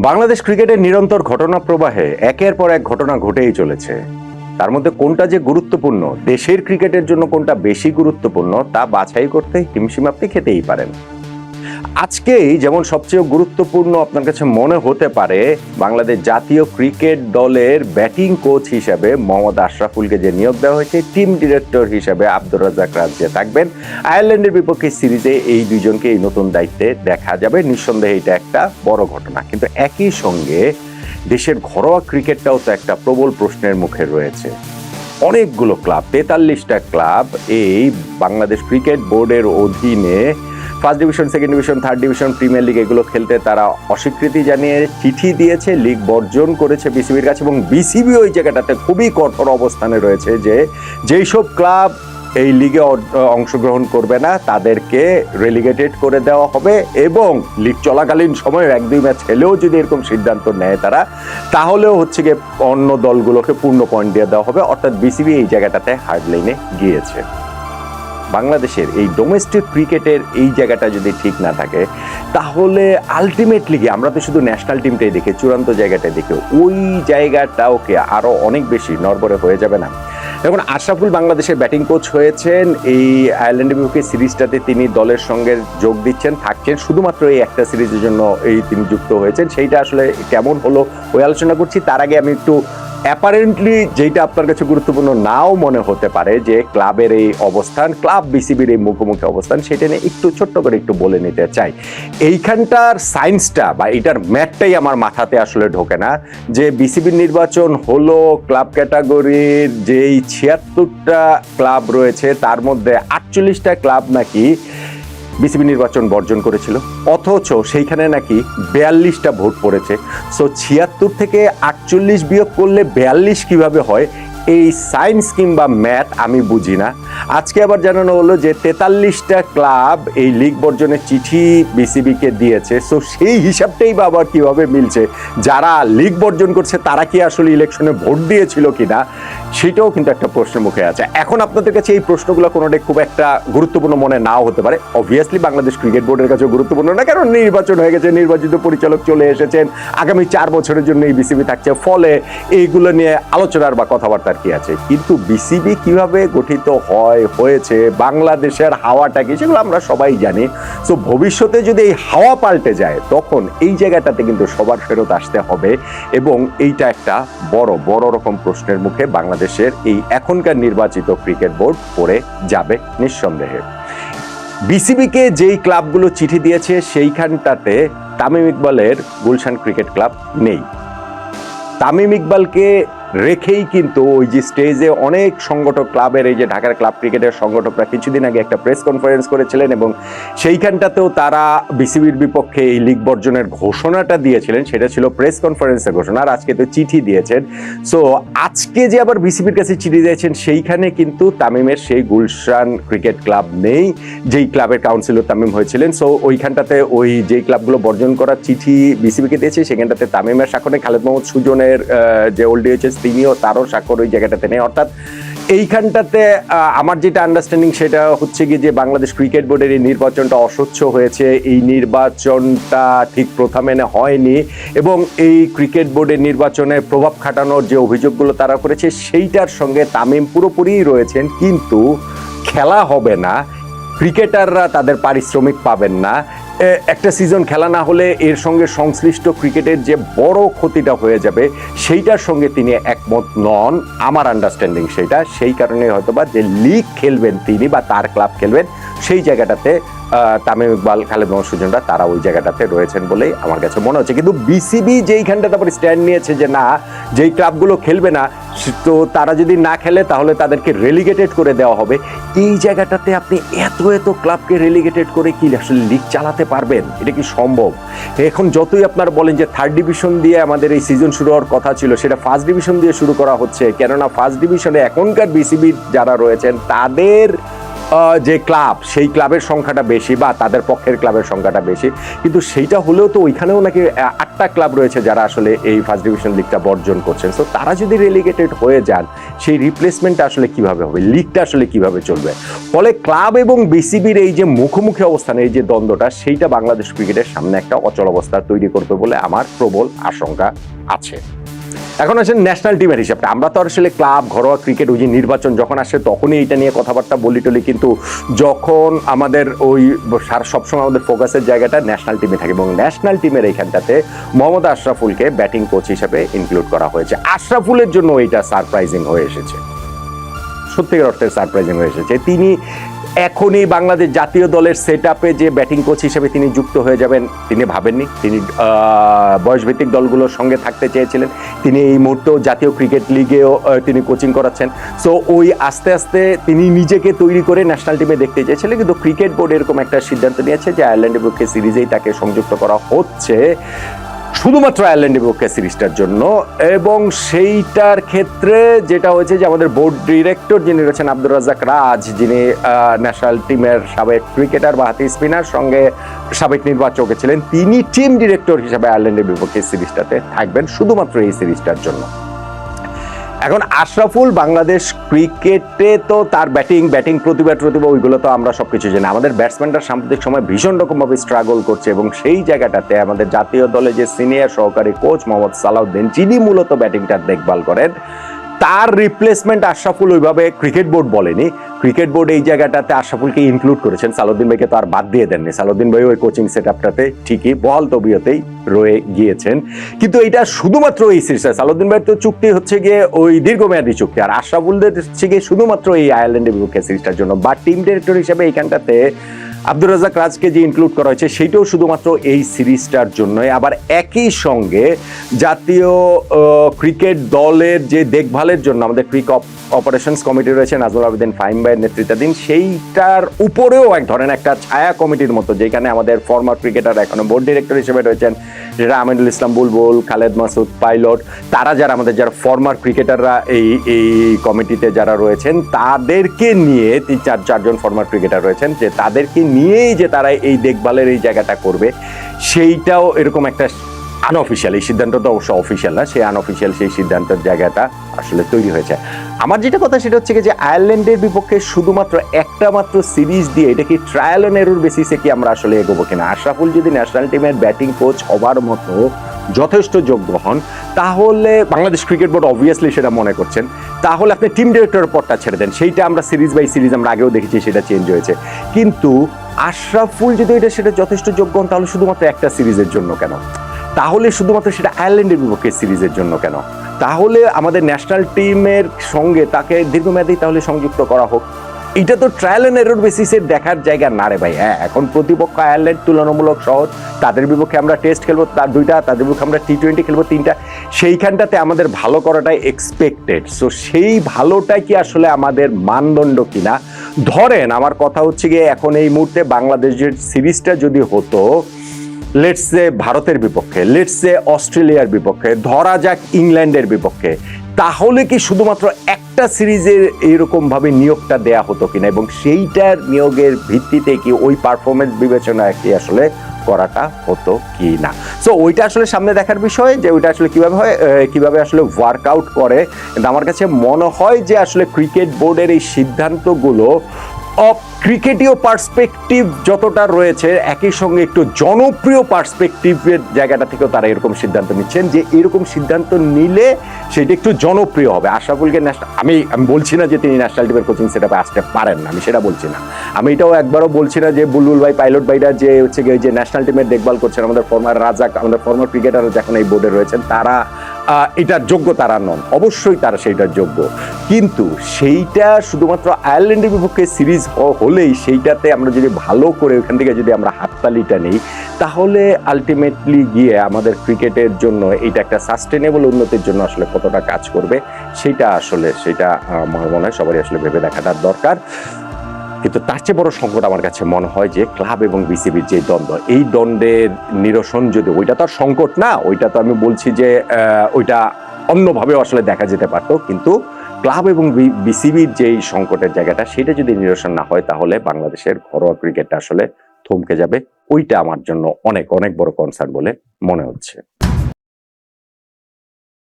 বাংলাদেশ ক্রিকেটের নিরন্তর ঘটনা প্রবাহে একের পর এক ঘটনা ঘটেই চলেছে। তার মধ্যে কোনটা যে গুরুত্বপূর্ণ, দেশের ক্রিকেটের জন্য কোনটা বেশি গুরুত্বপূর্ণ তা বাছাই করতে হিমশিম আপনি খেতেই পারেন। আজকেই যেমন সবচেয়ে গুরুত্বপূর্ণ আপনার কাছে মনে হতে পারে, বাংলাদেশ জাতীয় ক্রিকেট দলের ব্যাটিং কোচ হিসেবে মোহাম্মদ আশরাফুলকে যে নিয়োগ দেওয়া হয়েছে, টিম ডিরেক্টর হিসেবে আব্দুর রাজ্জাক রাজ্জে থাকবেন। আয়ারল্যান্ডের বিপক্ষে সিরিজে এই দুইজনকে এই নতুন দায়িত্বে দেখা যাবে। নিঃসন্দেহে এটা একটা বড় ঘটনা, কিন্তু একই সঙ্গে দেশের ঘরোয়া ক্রিকেটটাও তো একটা প্রবল প্রশ্নের মুখে রয়েছে। অনেকগুলো ক্লাব, 43টা ক্লাব এই বাংলাদেশ ক্রিকেট বোর্ডের অধীনে first division, second division, third division, premier league এগুলো খেলতে তারা অস্বীকৃতি জানিয়ে চিঠি দিয়েছে, লিগ বর্জন করেছে বিসিবির কাছে। এবং বিসিবি ওই জায়গাটাতে খুবই কঠোর অবস্থানে রয়েছে যে যেই সব ক্লাব এই লিগে অংশগ্রহণ করবে না তাদেরকে রেলিগেটেড করে দেওয়া হবে, এবং লিগ চলাকালীন সময়ে 1-2 ম্যাচ খেলেও যদি এরকম সিদ্ধান্ত নেয় তারা, তাহলেও হচ্ছে গিয়ে অন্য দলগুলোকে পূর্ণ পয়েন্ট দিয়ে দেওয়া হবে। অর্থাৎ বিসিবি এই জায়গাটাতে হার্ড লাইনে গিয়েছে। বাংলাদেশের এই ডোমেস্টিক ক্রিকেটের এই জায়গাটা যদি ঠিক না থাকে, তাহলে আলটিমেটলি আমরা তো শুধু ন্যাশনাল টিমটাই দেখি, চূড়ান্ত জায়গাটাই দেখি, ওই জায়গাটাওকে আরো অনেক বেশি নড়বড়ে হয়ে যাবে না? এখন আশরাফুল বাংলাদেশের ব্যাটিং কোচ হয়েছেন, এই আয়ারল্যান্ডের বিপক্ষে সিরিজটাতে তিনি দলের সঙ্গে যোগ দিচ্ছেন, থাকছেন শুধুমাত্র এই একটা সিরিজের জন্য তিনি যুক্ত হয়েছেন। সেইটা আসলে কেমন হলো ওই আলোচনা করছি। তার আগে আমি একটু অ্যাপারেন্টলি যেটা আপনার কাছে গুরুত্বপূর্ণ নাও মনে হতে পারে, যে ক্লাবের এই অবস্থান, ক্লাব বিসিবির এই মুখোমুখি অবস্থান, সেটা নিয়ে একটু ছোট্ট করে একটু বলে নিতে চাই। এইখানটার সায়েন্সটা বা এইটার ম্যাথটাই আমার মাথাতে আসলে ঢোকে না, যে বিসিবির নির্বাচন হলো ক্লাব ক্যাটাগরির যেই 76টা ক্লাব রয়েছে তার মধ্যে 48টা ক্লাব নাকি বিসিবি নির্বাচন বর্জন করেছিল, অথচ সেইখানে নাকি 42টা ভোট পড়েছে। সো 76 থেকে 48 বিয়োগ করলে 42 কিভাবে হয়, এই সায়েন্স কিংবা ম্যাথ আমি বুঝি না। আজকে আবার জানানো হলো যে 43টা ক্লাব এই লিগ বর্জনের চিঠি বিসিবিকে দিয়েছে। সো সেই হিসাবটাই বা আবার কিভাবে মিলছে? যারা লিগ বর্জন করছে তারা কি আসলে ইলেকশনে ভোট দিয়েছিল কিনা, সেটাও কিন্তু একটা প্রশ্নের মুখে আছে। এখন আপনাদের কাছে এই প্রশ্নগুলো কোনোটাই খুব একটা গুরুত্বপূর্ণ মনে নাও হতে পারে। অবভিয়াসলি বাংলাদেশ ক্রিকেট বোর্ডের কাছে গুরুত্বপূর্ণ না, কারণ নির্বাচন হয়ে গেছে, নির্বাচিত পরিচালক চলে এসেছেন, আগামী 4 বছরের জন্য এই বিসিবি থাকছে, ফলে এইগুলো নিয়ে আলোচনার বা কথাবার্তার কি আছে। কিন্তু বিসিবি কিভাবে গঠিত হয়েছে, বাংলাদেশের হাওয়াটা কি, সেগুলো আমরা সবাই জানি। সো ভবিষ্যতে যদি এই হাওয়া পাল্টে যায়, তখন এই জায়গাটাতে কিন্তু সবার ফেরত আসতে হবে, এবং এইটা একটা বড় বড় রকম প্রশ্নের মুখে বাংলাদেশের এই এখনকার নির্বাচিত ক্রিকেট বোর্ড পড়ে যাবে নিঃসন্দেহে। বিসিবিকে যেই ক্লাবগুলো চিঠি দিয়েছে সেইখানটাতে তামিম ইকবালের গুলশান ক্রিকেট ক্লাব নেই। তামিম ইকবালকে রেখেই কিন্তু ওই যে স্টেজে অনেক সংগঠক ক্লাবের, এই যে ঢাকার ক্লাব ক্রিকেটের সংগঠকরা কিছুদিন আগে একটা প্রেস কনফারেন্স করেছিলেন, এবং সেইখানটাতেও তারা বিসিবির বিপক্ষে এই লিগ বর্জনের ঘোষণাটা দিয়েছিলেন। সেটা ছিল প্রেস কনফারেন্সের ঘোষণা, আর আজকে তো চিঠি দিয়েছেন। সো আজকে যে আবার বিসিবির কাছে চিঠি দিয়েছেন, সেইখানে কিন্তু তামিমের সেই গুলশান ক্রিকেট ক্লাব নেই, যেই ক্লাবের কাউন্সিলর তামিম হয়েছিলেন। সো ওইখানটাতে ওই যেই ক্লাবগুলো বর্জন করার চিঠি বিসিবিকে দিয়েছে, সেখানটাতে তামিমের স্বাক্ষর নেই, খালেদ মোহাম্মদ সুজনের যে ওল্ড ডিএইচএস তিনিও, তারও স্বাক্ষর ওই জায়গাটাতে নেই। অর্থাৎ এইখানটাতে আমার যেটা আন্ডারস্ট্যান্ডিং সেটা হচ্ছে কি, যে বাংলাদেশ ক্রিকেট বোর্ডের এই নির্বাচনটা অস্বচ্ছ হয়েছে, এই নির্বাচনটা ঠিক প্রথা মেনে হয়নি, এবং এই ক্রিকেট বোর্ডের নির্বাচনে প্রভাব খাটানোর যে অভিযোগগুলো তারা করেছে সেইটার সঙ্গে তামিম পুরোপুরি রয়েছেন, কিন্তু খেলা হবে না, ক্রিকেটাররা তাদের পারিশ্রমিক পাবেন না, একটা সিজন খেলা না হলে এর সঙ্গে সংশ্লিষ্ট ক্রিকেটের যে বড় ক্ষতিটা হয়ে যাবে, সেইটার সঙ্গে তিনি একমত নন, আমার আন্ডারস্ট্যান্ডিং সেইটা। সেই কারণে হয়তোবা যে লিগ খেলবেন তিনি বা তার ক্লাব খেলবেন, সেই জায়গাটাতে তামিম ইকবাল, খালেদ মোহাম্মদ সুজনরা তারা ওই জায়গাটাতে রয়েছেন বলেই আমার কাছে মনে হচ্ছে। কিন্তু বিসিবি যেইখানটাতে আবার স্ট্যান্ড নিয়েছে যে না, যেই ক্লাবগুলো খেলবে না, তো তারা যদি না খেলে তাহলে তাদেরকে রেলিগেটেড করে দেওয়া হবে। এই জায়গাটাতে আপনি এত এত ক্লাবকে রেলিগেটেড করে কি আসলে লিগ চালাতে পারবেন? এটা কি সম্ভব? এখন যতই আপনারা বলেন যে থার্ড ডিভিশন দিয়ে আমাদের এই সিজন শুরু হওয়ার কথা ছিল, সেটা ফার্স্ট ডিভিশন দিয়ে শুরু করা হচ্ছে, কেননা ফার্স্ট ডিভিশনে এখনকার বিসিবি যারা রয়েছেন তাদের যে ক্লাব, সেই ক্লাবের সংখ্যাটা বেশি বা তাদের পক্ষের ক্লাবের সংখ্যাটা বেশি, কিন্তু সেইটা হলেও তো ওইখানেও নাকি 8টা ক্লাব রয়েছে যারা আসলে এই ফার্স্ট ডিভিশন লিগটা বর্জন করছেন। সো তারা যদি রেলিগেটেড হয়ে যান, সেই রিপ্লেসমেন্টটা আসলে কিভাবে হবে, লিগটা আসলে কিভাবে চলবে? ফলে ক্লাব এবং বিসিবির এই যে মুখোমুখি অবস্থান, এই যে দ্বন্দ্বটা, সেইটা বাংলাদেশ ক্রিকেটের সামনে একটা অচল অবস্থা তৈরি করবে বলে আমার প্রবল আশঙ্কা আছে। এখন আসেন ন্যাশনাল টিমের হিসাবটা। আমরা তো আসলে ক্লাব, ঘরোয়া ক্রিকেট, ওই যে নির্বাচন যখন আসে তখনই এটা নিয়ে কথাবার্তা বলি টলি, কিন্তু যখন আমাদের ওই সবসময় আমাদের ফোকাসের জায়গাটা ন্যাশনাল টিমে থাকে, এবং ন্যাশনাল টিমের এইখানটাতে মোহাম্মদ আশরাফুলকে ব্যাটিং কোচ হিসেবে ইনক্লুড করা হয়েছে। আশরাফুলের জন্য এটা সারপ্রাইজিং হয়ে এসেছে, সত্যিকার অর্থে সারপ্রাইজিং হয়ে এসেছে। তিনি এখনই বাংলাদেশ জাতীয় দলের সেট আপে যে ব্যাটিং কোচ হিসেবে তিনি যুক্ত হয়ে যাবেন তিনি ভাবেননি। তিনি বয়সভিত্তিক দলগুলোর সঙ্গে থাকতে চেয়েছিলেন। তিনি এই মুহূর্তেও জাতীয় ক্রিকেট লিগেও তিনি কোচিং করাচ্ছেন। সো ওই আস্তে আস্তে তিনি নিজেকে তৈরি করে ন্যাশনাল টিমে দেখতে চেয়েছিলেন, কিন্তু ক্রিকেট বোর্ড এরকম একটা সিদ্ধান্ত নিয়েছে যে আয়ারল্যান্ডের পক্ষে সিরিজেই তাকে সংযুক্ত করা হচ্ছে, শুধুমাত্র আয়ারল্যান্ডের বিপক্ষে সিরিজটার জন্য। এবং সেইটার ক্ষেত্রে যেটা হয়েছে যে আমাদের বোর্ড ডিরেক্টর যিনি রয়েছেন আব্দুর রাজ্জাক রাজ, যিনি ন্যাশনাল টিমের সাবেক ক্রিকেটার বা হাতি স্পিনার, সঙ্গে সাবেক নির্বাচক ছিলেন, তিনি টিম ডিরেক্টর হিসেবে আয়ারল্যান্ডের বিপক্ষে সিরিজটাতে থাকবেন শুধুমাত্র এই সিরিজটার জন্য। এখন আশরাফুল বাংলাদেশ ক্রিকেটে তো তার ব্যাটিং প্রতিভা ওইগুলো তো আমরা সবকিছু জানি। আমাদের ব্যাটসম্যানরা সাম্প্রতিক সময় ভীষণ রকমভাবে স্ট্রাগল করছে, এবং সেই জায়গাটাতে আমাদের জাতীয় দলে যে সিনিয়র সহকারী কোচ মোহাম্মদ সালাউদ্দিন, যিনি মূলত ব্যাটিংটার দেখভাল করেন, তার রিপ্লেসমেন্ট আশরাফুল ওইভাবে ক্রিকেট বোর্ড বলেনি। ক্রিকেট বোর্ড এই জায়গাটাতে আশরাফুলকে ইনক্লুড করেছেন, সালাউদ্দিন ভাইকে তো আর বাদ দিয়ে দেননি। সালাউদ্দিন ভাই ওই কোচিং সেট আপটাতে ঠিকই বহাল তবিয়তেই রয়ে গিয়েছেন, কিন্তু এটা শুধুমাত্র এই সিরিজটা। সালাউদ্দিন ভাইয়ের তো চুক্তি হচ্ছে গিয়ে ওই দীর্ঘমেয়াদী চুক্তি, আর আশরাফুলদের হচ্ছে গিয়ে শুধুমাত্র এই আয়ারল্যান্ডের বিপক্ষে সিরিজটার জন্য। বা টিম ডিরেক্টর হিসেবে এইখানটাতে আব্দুর রাজ্জাক রাজকে যে ইনক্লুড করা হয়েছে সেইটাও শুধুমাত্র এই সিরিজটার জন্যই। আবার একই সঙ্গে জাতীয় ক্রিকেট দলের যে দেখভালের জন্য আমাদের ক্রিক অপারেশনস কমিটি রয়েছে নাজমুল আবেদিন ফাহিম ভাইয়ের নেতৃত্বাধীন, সেইটার উপরেও এক ধরনের একটা ছায়া কমিটির মতো, যেখানে আমাদের ফর্মার ক্রিকেটার এখনো বোর্ড ডিরেক্টর হিসেবে রয়েছেন, যেটা আমিনুল ইসলাম বুলবুল, খালেদ মাসুদ পাইলট, তারা যারা আমাদের যারা ফর্মার ক্রিকেটাররা এই কমিটিতে যারা রয়েছেন, তাদেরকে নিয়ে চারজন ফর্মার ক্রিকেটার রয়েছেন, যে তাদেরকে নিয়েই যে তারা এই দেখভালের এই জায়গাটা করবে, সেইটাও এরকম একটা আনঅফিসিয়াল, এই সিদ্ধান্তটা অবশ্য অফিসিয়াল না, সেই আনঅফিসিয়াল সেই সিদ্ধান্তের জায়গাটা আসলে তৈরি হয়েছে। আমার যেটা কথা সেটা হচ্ছে যে আয়ারল্যান্ডের বিপক্ষে শুধুমাত্র একটা মাত্র সিরিজ দিয়ে এটা কি ট্রায়াল অ্যান্ড এরর বেসিসে কি আমরা আসলে এগোবো কিনা? আশরাফুল যদি ন্যাশনাল টিমের ব্যাটিং কোচ হবার মতো যথেষ্ট যোগ্য হন, তাহলে বাংলাদেশ ক্রিকেট বোর্ড অবভিয়াসলি সেটা মনে করছেন, তাহলে আপনি টিম ডিরেক্টরের পদটা ছেড়ে দেন। সেইটা আমরা সিরিজ বাই সিরিজ আমরা আগেও দেখেছি, সেটা চেঞ্জ হয়েছে। কিন্তু আশরাফুল যদি সেটা যথেষ্ট যোগ্য হন, তাহলে শুধুমাত্র একটা সিরিজের জন্য কেন? তাহলে শুধুমাত্র সেটা আয়ারল্যান্ডের বিপক্ষে সিরিজের জন্য কেন? তাহলে আমাদের ন্যাশনাল টিমের সঙ্গে তাকে দীর্ঘমেয়াদী তাহলে সংযুক্ত করা হোক। এটা তো ট্রায়াল অ্যান্ড এরর বেসিসের দেখার জায়গা না রে ভাই। হ্যাঁ, এখন প্রতিপক্ষ আয়ারল্যান্ড তুলনামূলক সহজ, তাদের বিপক্ষে আমরা টেস্ট খেলবো তার 2টা, তাদের বিপক্ষে আমরা টি20 খেলবো 3টা, সেইখানটাতে আমাদের ভালো করাটাই এক্সপেক্টেড। সো সেই ভালোটাই কি আসলে আমাদের মানদণ্ড কিনা? ধরেন আমার কথা হচ্ছে গিয়ে এখন এই মুহূর্তে বাংলাদেশের সিরিজটা যদি হতো লেটস সে ভারতের বিপক্ষে, লেটস সে অস্ট্রেলিয়ার বিপক্ষে, ধরা যাক ইংল্যান্ডের বিপক্ষে, তাহলে কি শুধুমাত্র একটা সিরিজের এইরকমভাবে নিয়োগটা দেয়া হতো কিনা, এবং সেইটার নিয়োগের ভিত্তিতে কি ওই পারফরমেন্স বিবেচনায় কি আসলে করাটা হতো কি না? সো ওইটা আসলে সামনে দেখার বিষয়, যে ওইটা আসলে কিভাবে হয়, কিভাবে আসলে ওয়ার্কআউট করে। কিন্তু আমার কাছে মনে হয় যে আসলে ক্রিকেট বোর্ডের এই সিদ্ধান্তগুলো ক্রিকেটীয় পার্সপেক্টিভ যতটা রয়েছে, একই সঙ্গে একটু জনপ্রিয় পার্সপেক্টিভের জায়গাটা থেকেও তারা এরকম সিদ্ধান্ত নিচ্ছেন, যে এরকম সিদ্ধান্ত নিলে সেটা একটু জনপ্রিয় হবে। আশরাফুলকে আমি বলছি না যে তিনি ন্যাশনাল টিমের কোচিং সেটআপে আসতে পারেন না, আমি সেটা বলছি না। আমি এটাও একবারও বলছি না যে বুলবুল ভাই, পাইলট ভাইরা যে হচ্ছে গিয়ে যে ন্যাশনাল টিমের দেখভাল করছেন, আমাদের ফর্মার রাজাক, আমাদের ফর্মার ক্রিকেটার যখন এই বোর্ডে রয়েছেন, তারা এটার যোগ্য তারা নন, অবশ্যই তারা সেইটার যোগ্য। কিন্তু সেইটা শুধুমাত্র আয়ারল্যান্ডের বিপক্ষে সিরিজ হলেই সেইটাতে আমরা যদি ভালো করে ওইখান থেকে যদি আমরা হাততালিটা নিই, তাহলে আলটিমেটলি গিয়ে আমাদের ক্রিকেটের জন্য এইটা একটা সাস্টেনেবল উন্নতির জন্য আসলে কতটা কাজ করবে, সেটা আমার মনে হয় সবারই আসলে ভেবে দেখাটা দরকার। কিন্তু তার চেয়ে বড় সংকট আমার কাছে মনে হয় যে ক্লাব এবং বিসিবির যে দ্বন্দ্ব, এই দ্বন্দ্বের নিরসন যদি, ওইটা তো আর সংকট না, ওইটা তো আমি বলছি যে ওইটা অন্যভাবেও আসলে দেখা যেতে পারতো, কিন্তু ক্লাব এবং বিসিবির যেই সংকটের জায়গাটা, সেটা যদি নিরসন না হয় তাহলে বাংলাদেশের ঘরোয়া ক্রিকেটটা আসলে থমকে যাবে। ওইটা আমার জন্য অনেক অনেক বড় কনসার্ন বলে মনে হচ্ছে।